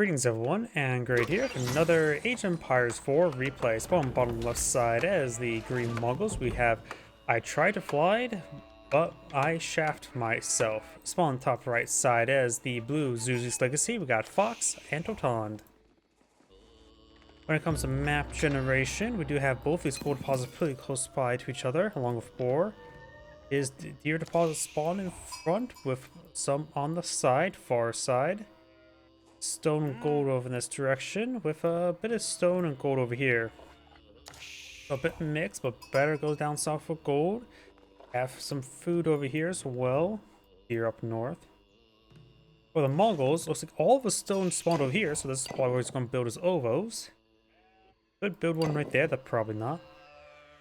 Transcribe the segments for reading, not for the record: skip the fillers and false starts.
Greetings everyone, and Great here with another Age of Empires 4 replay. Spawn bottom left side as the green Mongols. We have I tried to fly, but I shaft myself. Spawn top right side as the blue Zuzi's Legacy. We got Fox.Anotand. When it comes to map generation, we do have both these gold deposits pretty close by to each other, along with boar. Is the deer deposit spawn in front with some on the side, far side. Stone and gold over in this direction with a bit of stone and gold over here. A bit mixed, but better goes down south for gold. Have some food over here as well. Here up north. For the Mongols, looks like all of the stone spawned over here, so this is probably where he's going to build his ovos. Could build one right there, but probably not.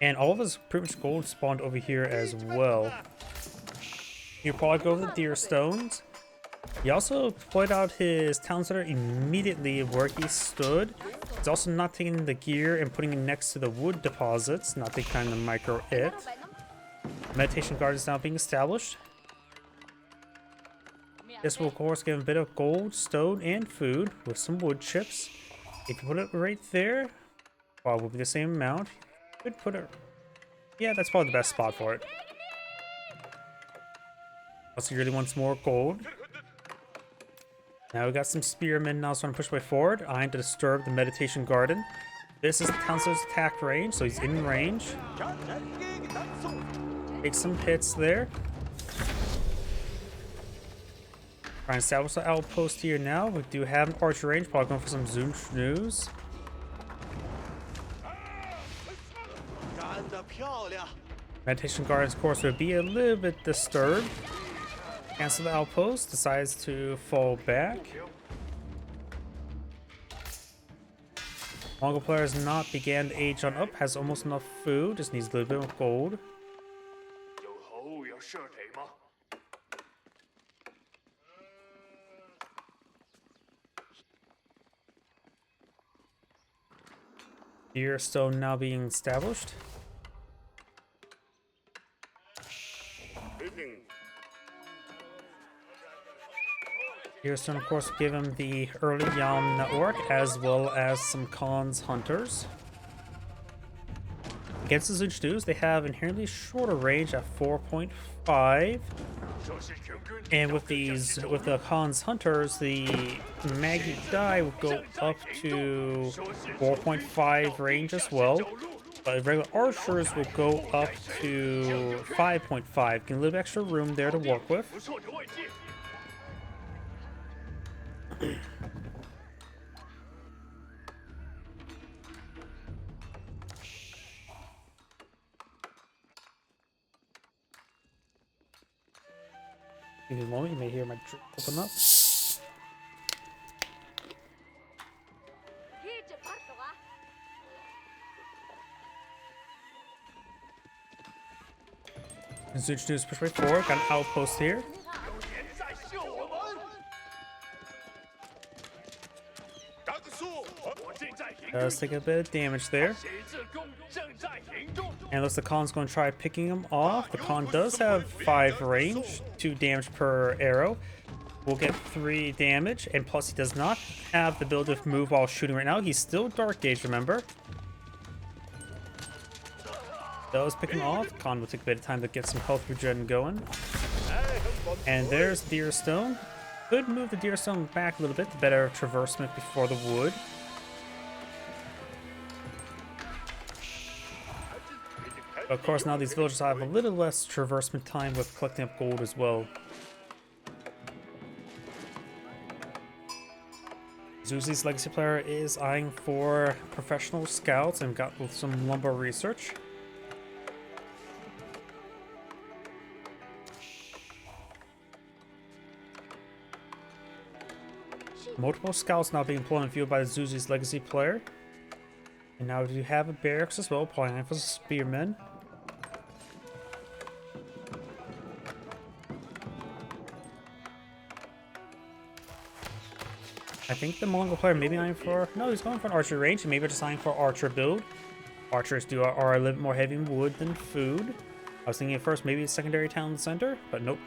And all of his pretty much gold spawned over here as well. He'll probably go over the deer stones. He also put out his town center immediately where he stood. He's also not taking the gear and putting it next to the wood deposits, not the kind of micro it. Meditation garden is now being established. This will of course give him a bit of gold, stone, and food with some wood chips. If you put it right there, probably will be the same amount. You could put it... yeah, that's probably the best spot for it. Also, he really wants more gold. Now we got some spearmen now trying to push way forward. Eyeing to disturb the meditation garden. This is the town center's attack range, so he's in range. Take some hits there. Trying to establish the outpost here now. We do have an archer range, probably going for some zoom news. Meditation garden, of course, would be a little bit disturbed. Cancel the outpost, decides to fall back. Mongol player has not began the age on up, has almost enough food, just needs a little bit of gold. Deer stone now being established. Deerstone, of course, give him the early Yam network as well as some Khan's hunters. Against the Zunchus, they have inherently shorter range at 4.5. And with the Khan's hunters, the Maggie die will go up to 4.5 range as well. But regular archers will go up to 5.5. Getting a little extra room there to work with. Give me a moment, you may hear my drink open up. Switch to push right forward, got an outpost here. Does take a bit of damage there. And looks like the Khan's going to try picking him off. The Khan does have 5 range, 2 damage per arrow. We'll get 3 damage, and plus he does not have the ability to move while shooting right now. He's still Dark Gauge, remember? Does pick him off. Khan will take a bit of time to get some health regen going. And there's Deerstone. Could move the Deerstone back a little bit to better traversement before the wood. Of course, now these villagers have a little less traversement time with collecting up gold as well. Zuzi's legacy player is eyeing for professional scouts and got with some lumber research. Multiple scouts now being employed in the field by the Zuzi's legacy player. And now we do have a barracks as well, applying for spearmen. I think the Mongol player may be eyeing for... no, he's going for an archer range, and maybe just eyeing for archer build. Archers are a little bit more heavy in wood than food. I was thinking at first maybe a secondary town center, but nope.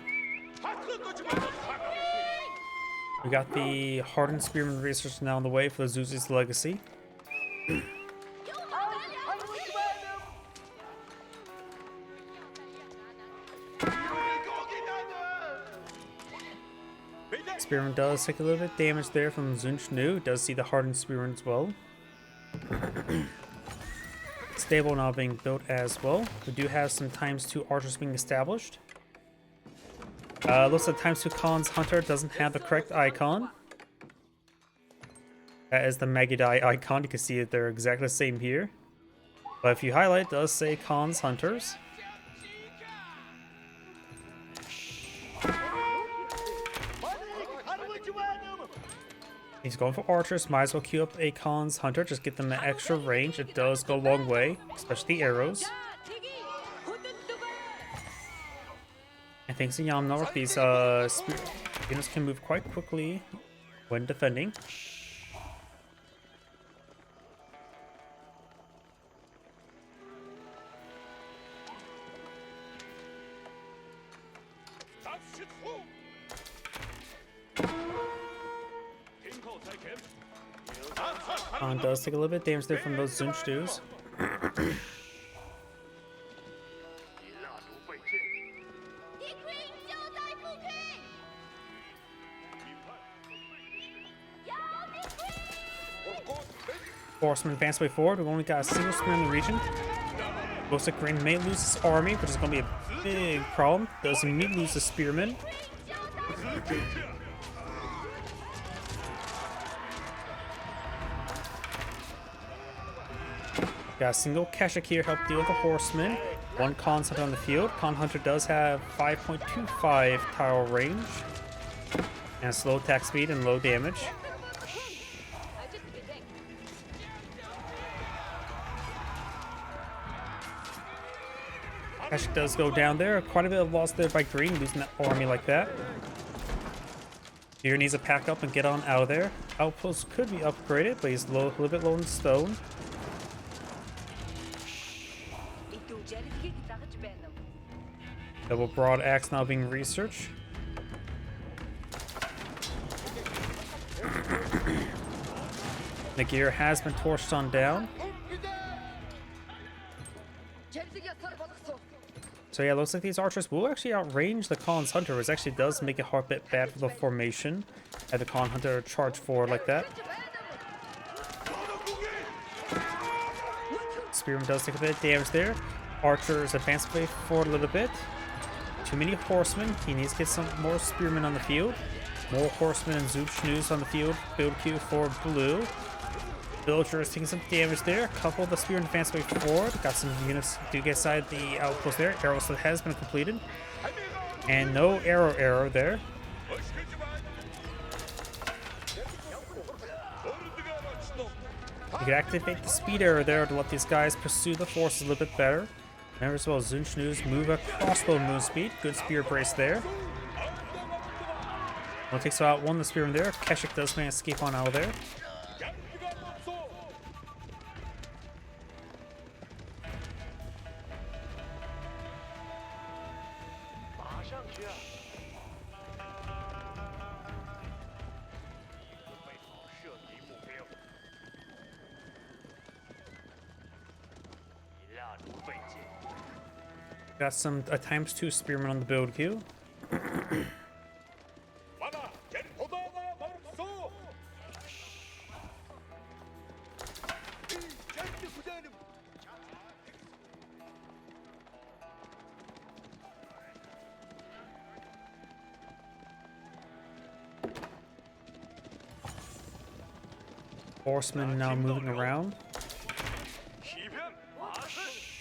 We got the hardened spearman research now on the way for Zuzi's legacy. Spearman does take a little bit of damage there from Zunchnu. Does see the hardened spearman as well. Stable now being built as well. We do have some ×2 archers being established. Looks like ×2 Khan's Hunter doesn't have the correct icon. That is the Magidai icon. You can see that they're exactly the same here. But if you highlight, it does say Khan's Hunters. He's going for archers. Might as well queue up a Khan's Hunter. Just get them an extra range. It does go a long way, especially the arrows. And thanks to Yamnor, these units can move quite quickly when defending. Does take a little bit of damage there from those Zunchus. Horsemen advance way forward. We've only got a single spear in the region. Looks like Green may lose his army, which is going to be a big problem. Does he lose the spearmen? Got a single Keshik here help deal with the horsemen. One Khan's Hunter on the field. Khan Hunter does have 5.25 tile range and slow attack speed and low damage. Keshik does go down there. Quite a bit of loss there by Green, losing that army like that. Here needs to pack up and get on out of there. Outpost could be upgraded, but he's a little bit low in stone. Double broad axe now being researched. The gear has been torched on down. So yeah, it looks like these archers will actually outrange the Khan's Hunter, which actually does make it a bit bad for the formation. Had the Khan Hunter charge forward like that. Spearman does take a bit of damage there. Archers advance way forward a little bit. Too many horsemen. He needs to get some more spearmen on the field. More horsemen and Zunchus on the field. Build queue for blue. Villagers taking some damage there. A couple of the spearmen advance way forward. Got some units to get inside the outpost there. Arrows that has been completed. And no arrow there. You can activate the speed arrow there to let these guys pursue the forces a little bit better. Remember as well, Zunchus move a crossbow move speed. Good spear brace there. Well, it takes out one of the spearmen there. Keshik does manage to escape on out of there. Got some ×2 spearmen on the build queue. Horsemen now moving around.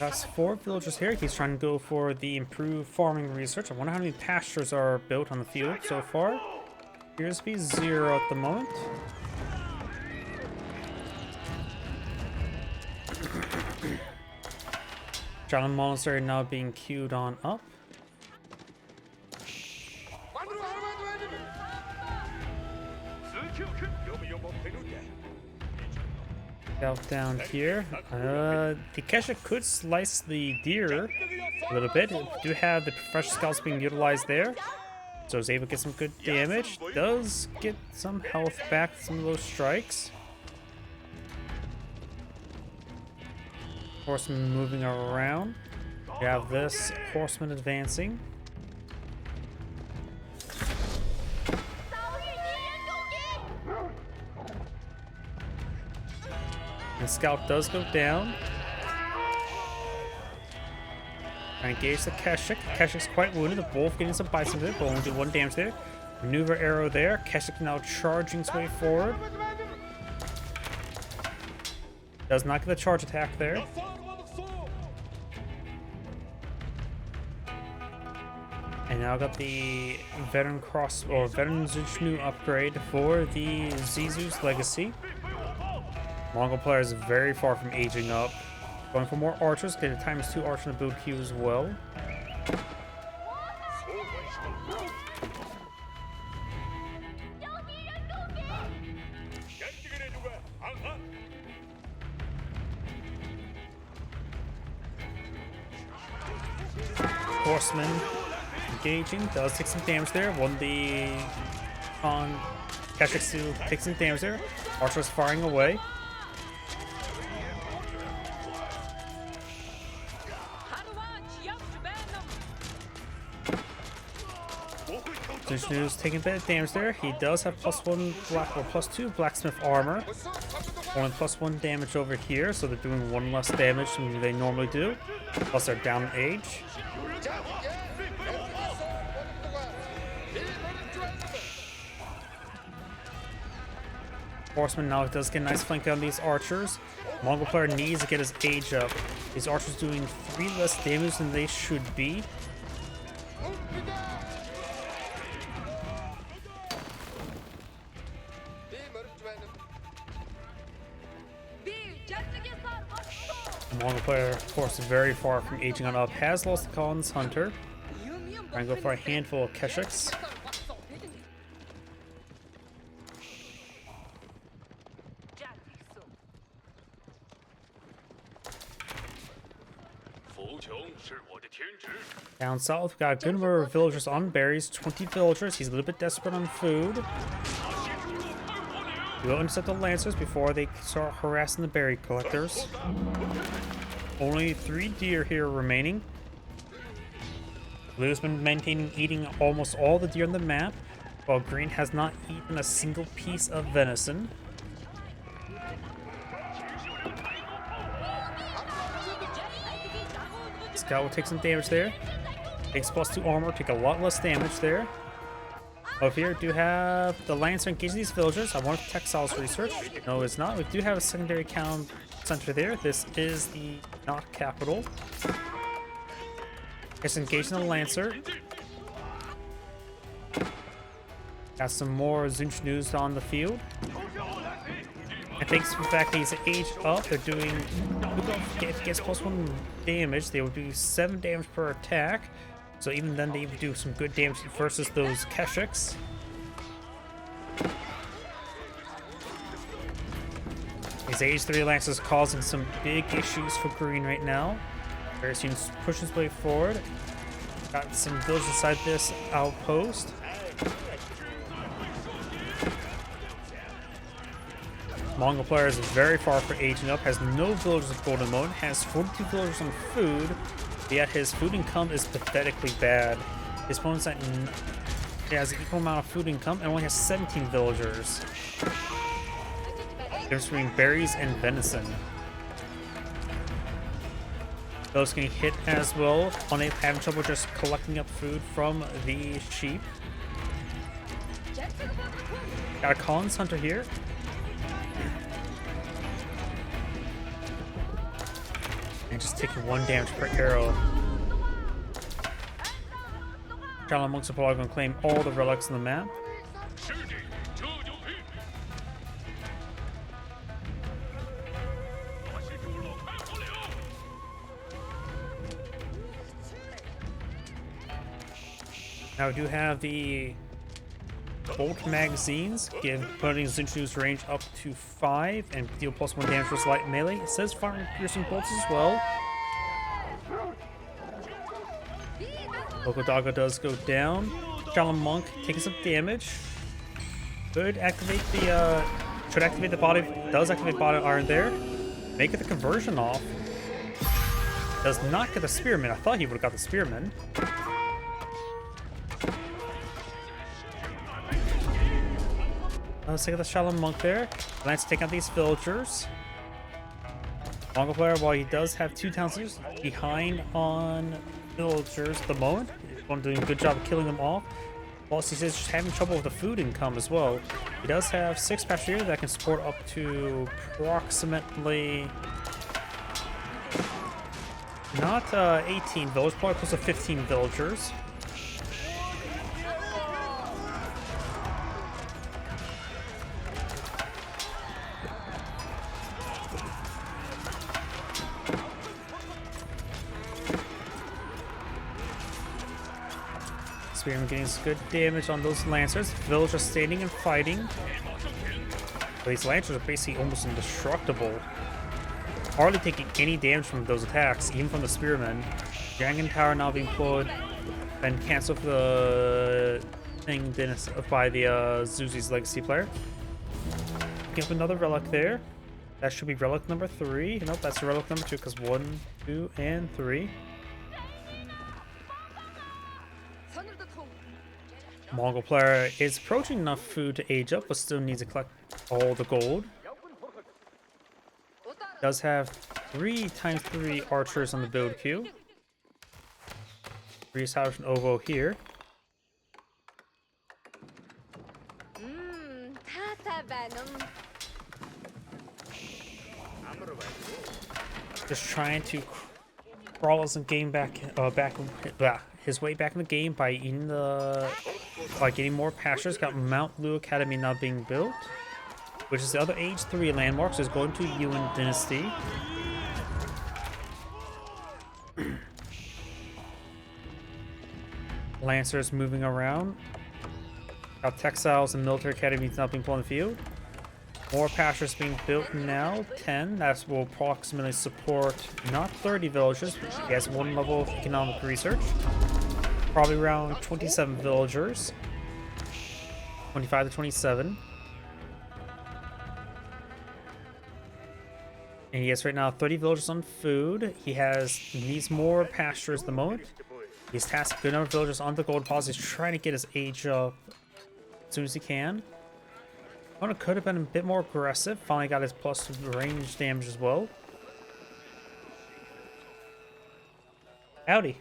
Got 4 villagers here. He's trying to go for the improved farming research. I wonder how many pastures are built on the field so far. Appears to be 0 at the moment. Giant Monastery now being queued on up. Out down here. The Keshik could slice the deer a little bit. We do have the professional scouts being utilized there. So is able to get some good damage. Does get some health back with some of those strikes. Horseman moving around. We have this horseman advancing. And scout does go down. Engage the Keshik. Keshik's quite wounded. They're both getting some bites of it, but only do 1 damage there. Maneuver arrow there. Keshik now charging his way forward. Does not get the charge attack there. And now got the veteran cross or veteran Zuchnu upgrade for the Zizu's legacy. Mongol player is very far from aging up. Going for more archers, getting times 2 archer in the build queue as well. Horseman engaging, does take some damage there. Won the on Keshiksu takes some damage there. Archer's firing away. Zuchnu's taking a bit of damage there. He does have +1 black or +2 blacksmith armor. Only +1 damage over here, so they're doing 1 less damage than they normally do. Plus they're down in age. Horseman now does get a nice flank on these archers. Mongol player needs to get his age up. These archers doing 3 less damage than they should be. Mongol player, of course, very far from aging on up. Has lost the Collins Hunter. Trying to go for a handful of Keshiks. Down south, we've got a good number of villagers on berries. 20 villagers. He's a little bit desperate on food. We will intercept the lancers before they start harassing the berry collectors. Only 3 deer here remaining. Blue's been maintaining eating almost all the deer on the map, while green has not eaten a single piece of venison. Scout will take some damage there. Takes +2 armor, take a lot less damage there. Over here, do have the Lancer engage these villagers. I want textiles research. No, it's not. We do have a secondary town center there. This is the not capital. Just engaging the Lancer. Got some more Zunchnus on the field. And thanks to the fact that he's aged up, they're doing, if he gets +1 damage, they will do 7 damage per attack. So even then, they would do some good damage versus those Keshiks. These age 3 Lancers causing some big issues for green right now. Very soon pushing his way forward. Got some villagers inside this outpost. Mongol player is very far from aging up, has no villagers of golden mode, has 42 villagers on food, yet his food income is pathetically bad. His opponent's at has an equal amount of food income and only has 17 villagers. Difference between berries and venison. Those getting hit as well, having trouble just collecting up food from the sheep. Got a Collins Hunter here. And just taking 1 damage per arrow. Shaolin monks are probably going to claim all the relics on the map. Now we do have the bolt magazines, putting Zunchn's range up to 5 and deal +1 damage with light melee. It says firing piercing bolts as well. Lokodaga does go down. Shaolin Monk taking some damage. Should activate the body. Does activate body iron there. Make it the conversion off. Does not get the spearman. I thought he would have got the spearman. Let's take out the Shaolin Monk there. Let's take out these villagers. Mongol player, while he does have 2 town centers behind on villagers at the moment, he's doing a good job of killing them off. Plus, he's just having trouble with the food income as well. He does have 6 pastures that can support up to approximately not 18 villagers, probably close to 15 villagers. Spearman getting some good damage on those lancers. Villagers standing and fighting. These lancers are basically almost indestructible. Hardly taking any damage from those attacks, even from the spearmen. Dragon Tower now being deployed and cancelled for the thing by the Zuzi's Legacy player. Give another relic there. That should be relic number 3. Nope, that's relic number 2 because 1, 2, and 3. Mongol player is approaching enough food to age up, but still needs to collect all the gold. Does have 3x3 archers on the build queue. Reestablish an OVO here. Just trying to crawl us and game his way back in the game by getting more pastures. Got Mount Lu Academy now being built, which is the other Age 3 landmark, so it's going to Yuan Dynasty. Lancers moving around. Got textiles and military academies now being put on the field. More pastures being built now, 10. That will approximately support not 30 villagers, which he has 1 level of economic research. Probably around 27 villagers. 25 to 27. And he has right now 30 villagers on food. He needs more pastures at the moment. He's tasked a good number of villagers on the gold deposit. He's trying to get his age up as soon as he can. Opponent could have been a bit more aggressive. Finally got his plus range damage as well. Howdy.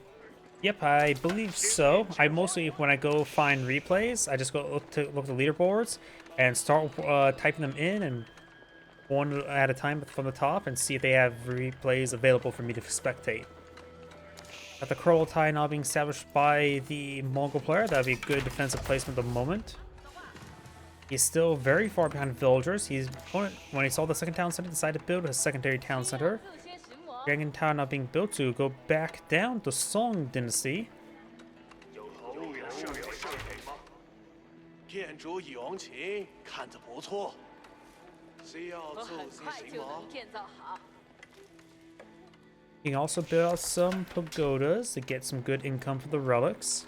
Yep, I believe so. I mostly, when I go find replays, I just go look at the leaderboards and start typing them in and one at a time from the top and see if they have replays available for me to spectate. Got the Curl Tie now being established by the Mongol player. That'd be a good defensive placement at the moment. He's still very far behind villagers. When he saw the second town center, decided to build a secondary town center. Dragon Tower now being built to go back down to Song Dynasty. You can also build out some pagodas to get some good income for the relics.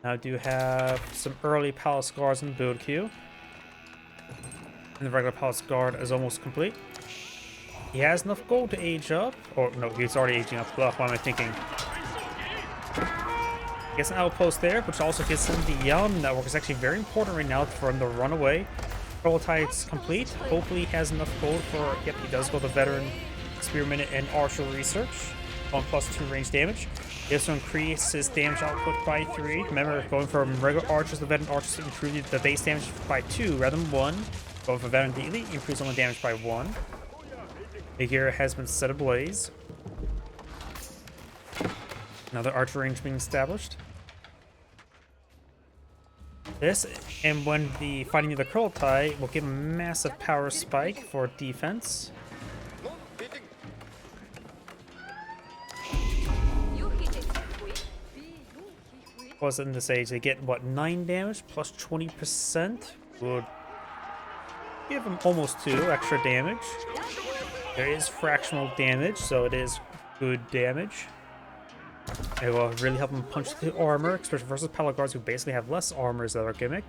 Now I do have some early palace guards in the build queue. And the regular palace guard is almost complete. He has enough gold to age up. Or no, he's already aging up. What am I thinking? Gets an outpost there, which also gets him the Yum network. Is actually very important right now for him to run away. Prototype is complete. Hopefully he has enough gold for, yep, he does go the veteran spearman and archer research. On +2 range damage. He has to increase his damage output by 3. Remember, going from regular archers to veteran archers to improve the base damage by 2 rather than 1. Going from veteran to elite, increase only damage by 1. The gear has been set ablaze. Another archer range being established. This, and when the fighting the Curl Tie, will give a massive power spike for defense. Plus in this age, they get what, 9 damage plus 20% would give them almost 2 extra damage. There is fractional damage, so it is good damage. It will really help him punch the armor, especially versus Pala guards who basically have less armor as their gimmick.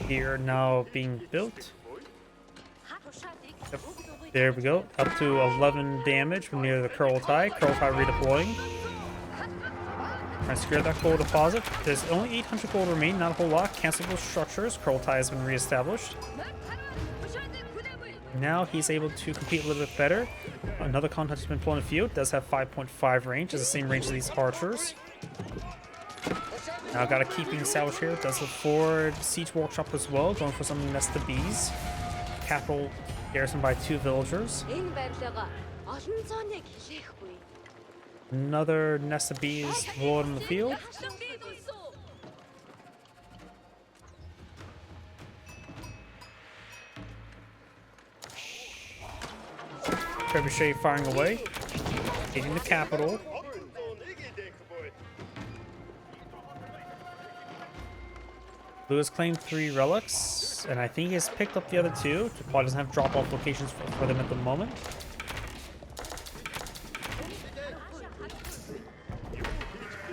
Here now being built. Yep. There we go. Up to 11 damage from near the Curl Tie. Curl Tie redeploying. Trying to secure that gold deposit. There's only 800 gold remain, not a whole lot. Cancelable structures. Curl Tie has been reestablished. Now he's able to compete a little bit better. Another con hunter's been pulling the field. Does have 5.5 range. Has the same range as these archers. Now got a keeping salvage here. Does afford siege workshop as well. Going for some nested bees. Capital garrison by 2 villagers. Another nest of bees rolled in the field. Trebuchet firing away, hitting the capital. Blue has claimed 3 relics, and I think he has picked up the other 2. Probably doesn't have drop-off locations for them at the moment.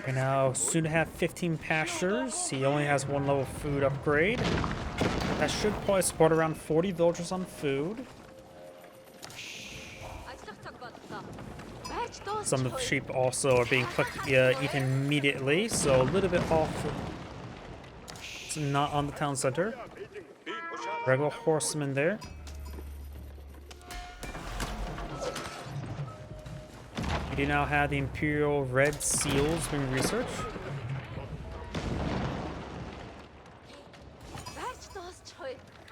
And now soon to have 15 pastures. He only has 1 level food upgrade. That should probably support around 40 villagers on food. Some of the sheep also are being eaten immediately, so a little bit off. It's not on the town center. Regular horsemen there. We do now have the Imperial Red Seals being researched.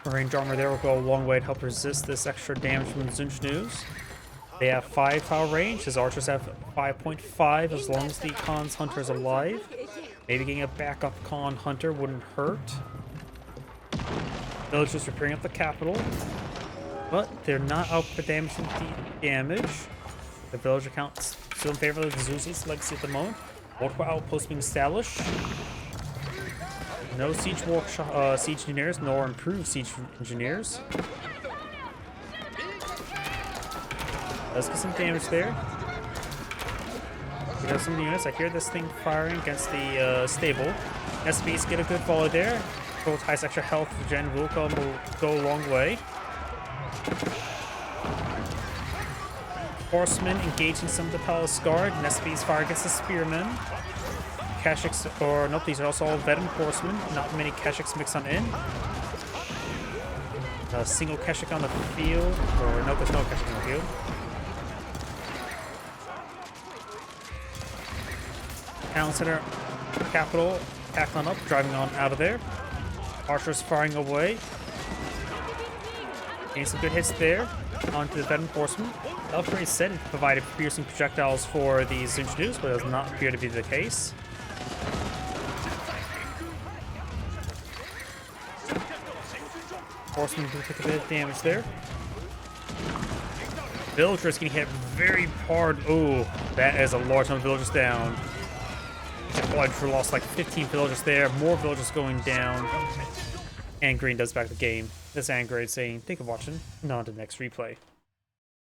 Range armor there will go a long way to help resist this extra damage from the Zunchnews. They have 5 power range. His archers have 5.5 as long as the Khan's hunter is alive. Maybe getting a backup Khan hunter wouldn't hurt. Villagers repairing up the capital. But they're not out for damage from damage. The villager count's still in favor of the Zeus's legacy at the moment. Multiple outposts being established. No siege engineers, nor improved siege engineers. Let's get some damage there. We have some units. I hear this thing firing against the stable. SBs get a good follow there. Curl Tie's extra health gen will go a long way. Horsemen engaging some of the Palace Guard. Nesby's fire against the Spearmen. Kashyyyks, or nope, these are also all veteran horsemen. Not many Kashyyyks mixed on in. A single Kashyyk on the field. Or no, there's no Kashyyk on the field. Town center, capital, packed on up, driving on out of there. Archers firing away. Getting some good hits there onto the veteran horseman. The upgrade said it provided piercing projectiles for the Zunchnews, but it does not appear to be the case. Horseman do take a bit of damage there. Villagers getting hit very hard. Oh, that is a large number of villagers down. We lost like 15 villagers there. More villagers going down. And green does back the game. This is Angrade saying, thank you for watching, and on to the next replay.